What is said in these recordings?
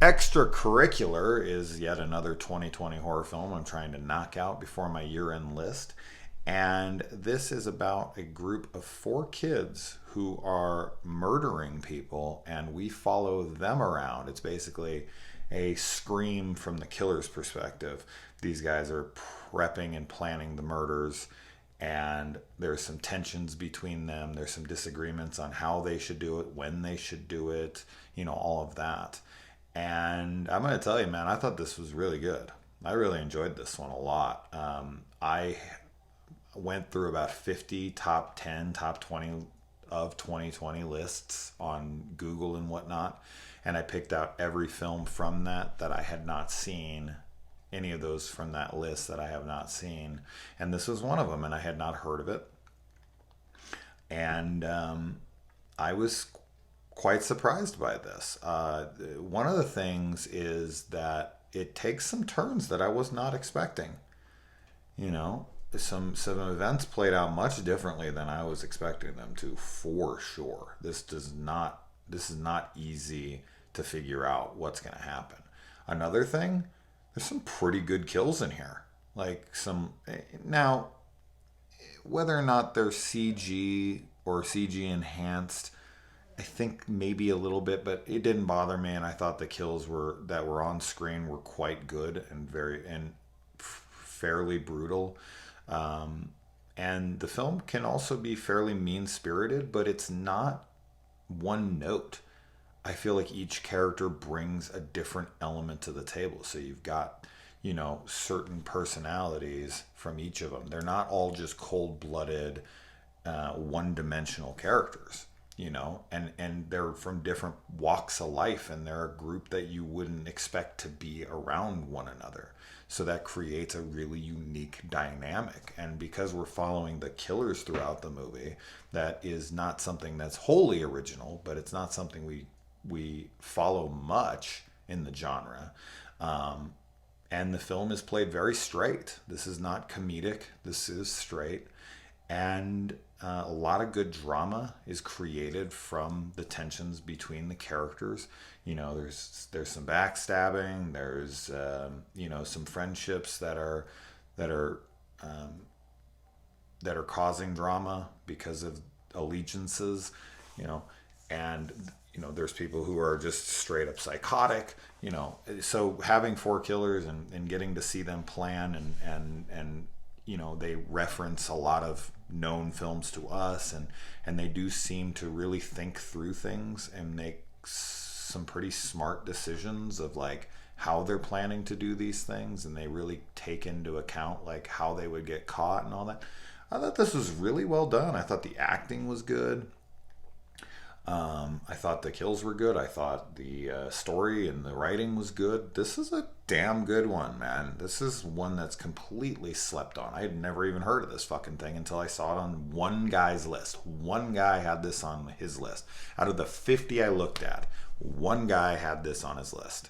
Extracurricular is yet another 2020 horror film I'm trying to knock out before my year-end list. And this is about a group of four kids who are murdering people, and we follow them around. It's basically a Scream from the killer's perspective. These guys are prepping and planning the murders, and there's some tensions between them. There's some disagreements on how they should do it, when they should do it, all of that. And I'm going to tell you, man, I thought this was really good. I really enjoyed this one a lot. I went through about 50 top 10, top 20 of 2020 lists on Google and whatnot. And I picked out every film from that I had not seen, any of those from that list that I have not seen. And this was one of them, and I had not heard of it. And I was quite surprised by this. One of the things is that it takes some turns that I was not expecting. Some events played out much differently than I was expecting them to, for sure. This is not easy to figure out what's going to happen. Another thing, there's some pretty good kills in here. Now, whether or not they're CG or CG enhanced, I think maybe a little bit, but it didn't bother me, and I thought the kills that were on screen were quite good and fairly brutal. And the film can also be fairly mean-spirited, but it's not one note. I feel like each character brings a different element to the table. So you've got, certain personalities from each of them. They're not all just cold-blooded, one-dimensional characters, and they're from different walks of life, and they're a group that you wouldn't expect to be around one another. So that creates a really unique dynamic. And because we're following the killers throughout the movie, that is not something that's wholly original, but it's not something we follow much in the genre. And the film is played very straight. This is not comedic. This is straight. And a lot of good drama is created from the tensions between the characters. There's some backstabbing. There's some friendships that are causing drama because of allegiances. And there's people who are just straight up psychotic. So having four killers and getting to see them plan and they reference a lot of known films to us, and they do seem to really think through things and make some pretty smart decisions of how they're planning to do these things, and they really take into account how they would get caught and all that. I thought this was really well done. I thought the acting was good. I thought the kills were good. I thought the story and the writing was good. This is a damn good one, man. This is one that's completely slept on. I had never even heard of this fucking thing until I saw it on one guy's list. One guy had this on his list. Out of the 50 I looked at, one guy had this on his list.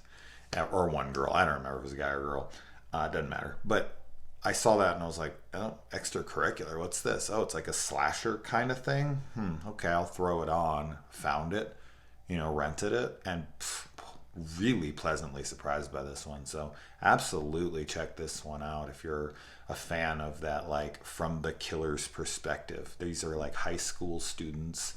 Or one girl. I don't remember if it was a guy or a girl. It doesn't matter. But I saw that and I was like, oh, Extracurricular, what's this? Oh, it's like a slasher kind of thing? Okay, I'll throw it on. Found it, rented it, and really pleasantly surprised by this one. So absolutely check this one out if you're a fan of that, from the killer's perspective. These are high school students,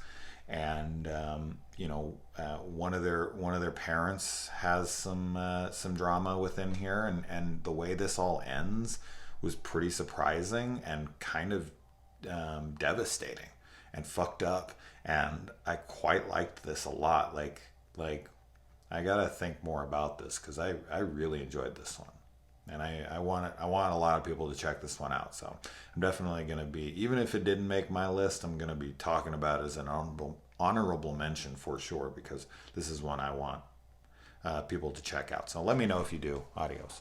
and one of their parents has some drama within here, and the way this all ends was pretty surprising and kind of devastating and fucked up. And I quite liked this a lot. I gotta think more about this because I really enjoyed this one, and I want a lot of people to check this one out. So I'm definitely gonna be, even if it didn't make my list, I'm gonna be talking about it as an honorable mention for sure, because this is one I want people to check out. So let me know if you do. Adios.